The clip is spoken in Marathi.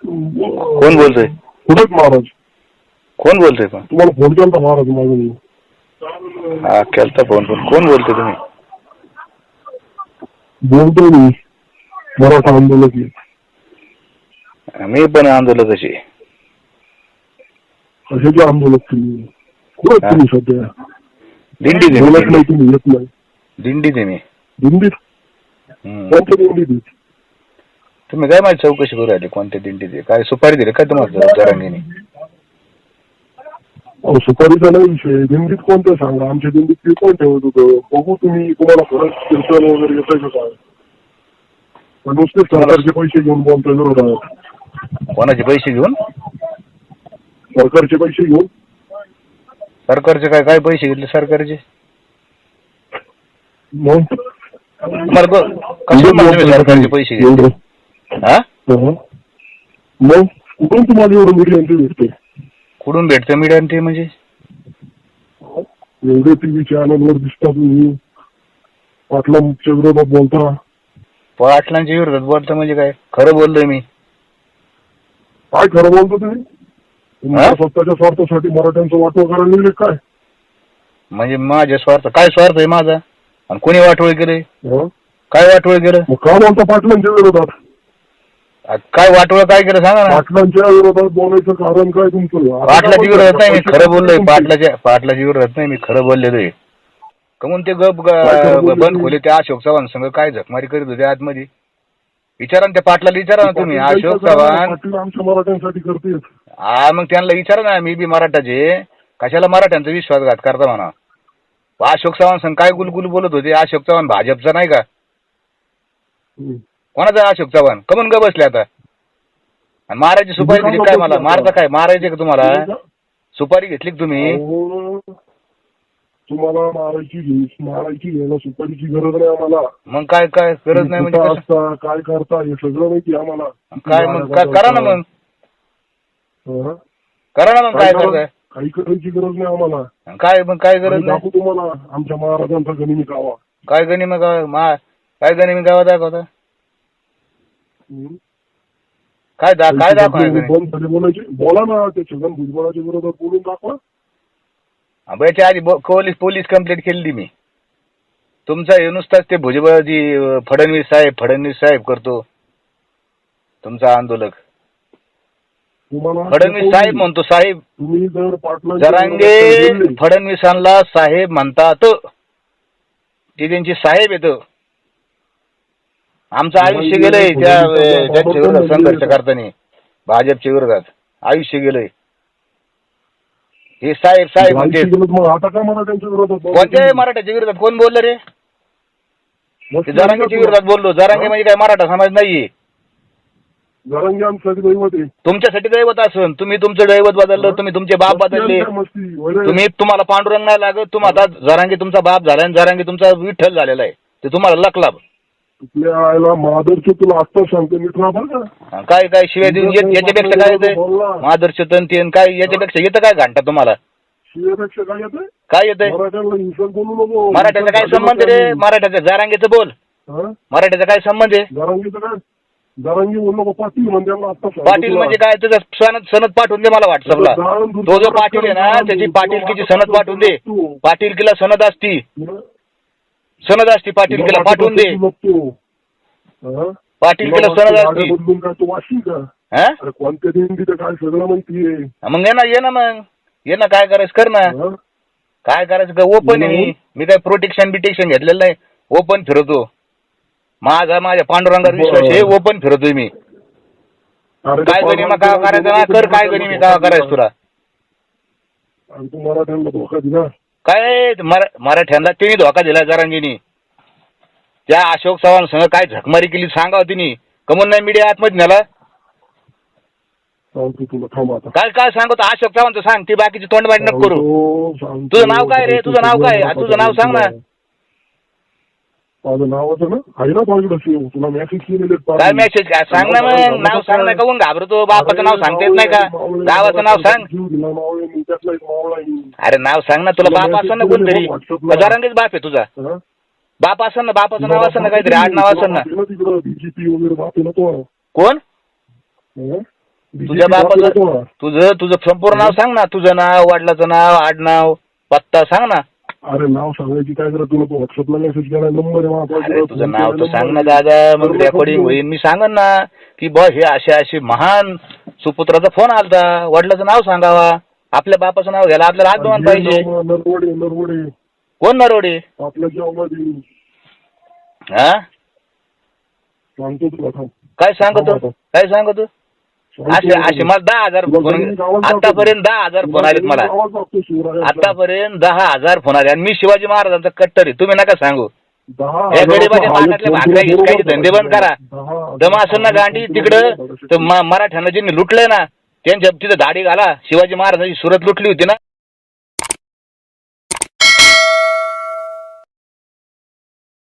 कोण बोलतोय? कुठेच महाराज कोण बोलतोय? पण तुम्हाला फोन केला महाराज माझं मी. हा केलता फोन. पण कोण बोलतोय तुम्ही? बोलतोय मी मराठा आंदोलक. मी पण आंदोलकाची. कशाचे आंदोलक तुम्ही? कुठे तुम्ही सध्या? दिंडीत आहे बोलत मी. नाही तुम्ही, येत नाही. दिंडीत आहे मी. दिंडीत? कोणत्या दिंडीत? तुम्ही काय माझी चौकशी करू राहिली? कोणत्या दिंडीत आहे? काय सुपारी दिली काय तुम्हाला जरांगीने? सुपारीचा नाही विषय. दिंडीत कोणतं सांगा. आमच्या दिंडीत ते कोण ठेवत होतं? बघू तुम्ही तुम्हाला खरंच कीर्तन वगैरे येतंय का काय? पण नुसते सरकारचे पैसे घेऊन बोलतोय विरोधात. कोणाचे पैसे घेऊन? सरकारचे पैसे घेऊन. सरकारचे काय काय पैसे घेतले सरकारचे? मग कशाला सरकारचे पैसे घेतले? मग कुठून तुम्हाला एवढं मीडियम ते भेटते? कुठून भेटते मीडियम ते? म्हणजे एवढे टीव्ही चॅनलवर दिसता तुम्ही पाटलांच्या विरोधात बोलता. पाटलांच्या विरोधात बोलता म्हणजे काय? खरं बोललोय मी. काय खरं बोलतो तुम्ही? स्वतःच्या स्वार्थासाठी मराठ्यांचं वाटोळ करायला निघले काय? म्हणजे माझ्या स्वार्थ? काय स्वार्थ आहे माझा? आणि कोणी वाटोळ केले? काय वाटोळ केलं? मग का बोलता पाटलांच्या विरोधात? काय वाटोळ काय केलं सांगा ना. पाटलांच्या विरोधात बोलायचं कारण काय तुमचं? पाटलाच्या विरोधात नाही मी खरं बोललोय. पाटलाच्या विरोधात नाही मी खरं बोललेलो आहे. कमून ते बंद खोले त्या अशोक चव्हाण संघ काय झकमारी करीत होते आतमध्ये? विचारा ना त्या पाटलाला, विचारा ना तुम्ही. अशोक चव्हाण आमच्या मराठ्यांसाठी करते. हा मग त्यांना विचारा ना. मी बी मराठाचे, कशाला मराठ्यांचा विश्वासघात करता म्हणा. अशोक चव्हाण संघ काय गुलगुल बोलत होते? अशोक चव्हाण भाजपचा नाही का? कोणाचा अशोक चव्हाण? कमून ग बसले आता? आणि मारायची सुपारी दिली काय मला? मारता काय? मारायचे का तुम्हाला? सुपारी घेतली का तुम्ही? तुम्हाला मारायची घ्यायला सुपारीची गरज नाही आम्हाला. मग काय काय गरज नाही म्हणजे असता काय करता हे सगळं माहिती आम्हाला. काय मग करा ना. मग करा ना. मग काय करताय? काही करायची गरज नाही आम्हाला. काय मग काय गरज नाही? दाखवू तुम्हाला आमच्या महाराजांचा गनिमी गावा. काय गनिमी गावा? काय गनिमी गावा दाखवता? काय दाखवायचं? बोला ना. ते छगन भुजबळाच्या विरोधात बोलून दाखवा. याच्या आधी पोलीस कंप्लेंट केली मी. तुमचा हे नुसताच ते भुजबळजी फडणवीस साहेब करतो तुमचा आंदोलक. फडणवीस साहेब म्हणतो. साहेब तुम्ही जर जरांगे फडणवीसांना साहेब म्हणतात. ते त्यांची साहेब येत. आमचं आयुष्य गेलंय त्यांच्या विरोधात संघर्ष करताना. भाजपच्या विरोधात आयुष्य गेलंय. हे साहेब म्हणजे आता का मराठ्यांच्या विरोधात? कोणत्या मराठ्याच्या विरोधात कोण बोललं रे? जरांगेच्या विरोधात बोललो. जरांगे म्हणजे काय मराठा समाज नाहीये? जरांगे आमच्यासाठी दैवत आहे. तुमच्यासाठी दैवत असून तुम्ही तुमचं दैवत बदललं. तुम्ही तुमचे बाप बदलले. तुम्हाला पांडुरंग नाही लागत. तुम्हाला जरांगे तुमचा बाप झाला आणि जरांगे तुमचा विठ्ठल झालेला आहे. ते तुम्हाला लकलाभ. तुला माधुरचं तुला आत्ता सांगतो नीट राहा बरं का. काय शिवाय देऊन याच्यापेक्षा काय येतंय? माधुरचं तन तेन काय याच्यापेक्षा येतं काय घंटा तुम्हाला? शिवेपेक्षा काय येतंय? काय येतंय? मराठ्यांना हिंसक बोलू नको. मराठ्याचा काय संबंध रे? मराठ्याचा जरांगेचं बोल. मराठ्याचा काय संबंध आहे? जरांगीचं काय? जरांगी बोलू नको. पाटील म्हणजे पाटील म्हणजे काय? त्याचा सनद पाठवून दे मला व्हॉट्सअपला. तो जो पाटील आहे ना त्याची पाटीलकीची सनद पाठवून दे. पाटीलकीला सनद असती. पाटीलकीला पाठवून दे. पाटीलकीला सनद असती. बदलून काय तू वाशी का? कोणत्या दिंडीचं काय सगळं माहितीये. मग ये ना काय करायचं कर ना. काय करायचं का? ओपन आहे मी काय प्रोटेक्शन घेतलेलं नाही. ओपन फिरवतो. माझ्या पांडुरंगावर विश्वास आहे. ओपन फिरतोय मी. काय गनिमा का करायचं ना कर. काय गनिमी का करायचं तुला? तू मराठ्यांना धोका दिला काय? मराठ्यांना तिने धोका दिला जरांगीनी. त्या अशोक चव्हाण संघ काय झकमारी केली सांगा तिने. कमून नाही मीडिया आतमध्ये नेला? तुला थांब आता. काय सांगतो अशोक चव्हाणचं सांग. ती बाकीची तोंडबाजी नको करू. तुझं नाव काय रे? तुझं नाव काय? तुझं नाव सांग ना. माझं नावाचं ना आहे ना तुला तुला मेसेज केलेले. काय मेसेज? सांग ना. मग नाव सांग ना. काहून घाबरतो? बापाचं नाव सांगता येत नाही का? गावाचं नाव सांग. अरे नाव सांग ना. तुला बाप असं ना कोणतरी? जरांगेच बाप आहे तुझा? बाप असं ना. बापाचं नाव असं ना काहीतरी आड नाव असं ना. बीजेपी वगैरे बाप आहे ना तो. कोण? तुझ्या बापाचं तुझं संपूर्ण नाव सांग ना. तुझं नाव, वडिलाचं नाव, आडनाव, पत्ता सांग ना. अरे नाव सांगायची काय करा, तुला व्हॉट्सअपला मेसेज केला, नंबर आहे अरे तुझं नाव तर सांग ना दादा, मग रेकॉर्डिंग होईल. मी सांगन ना की बॉ हे असे महान सुपुत्राचा फोन आलता, वडिलाचं नाव सांगावा, आपल्या बापाचं नाव घ्यायला आपल्याला आत्ममान पाहिजे. नरवडे कोण नरोडे? आपल्या गावामध्ये हा सांगतो तुला थांब. काय सांगतो असे मला 10,000 फोन आतापर्यंत 10,000 फोन आलेत मला. आतापर्यंत 10,000 फोन आले आणि मी शिवाजी महाराजांचा कट्टर आहे. तुम्ही नका सांगू. या गरीबाच्या पाण्यातल्या भाकऱ्या हिसकायचे धंदे बंद करा. दम असेल ना गांडी तिकडं तर मराठ्यांना ज्यांनी लुटलंय ना त्यांच्या तिथं दाढी घाला. शिवाजी महाराजांची सुरत लुटली होती ना.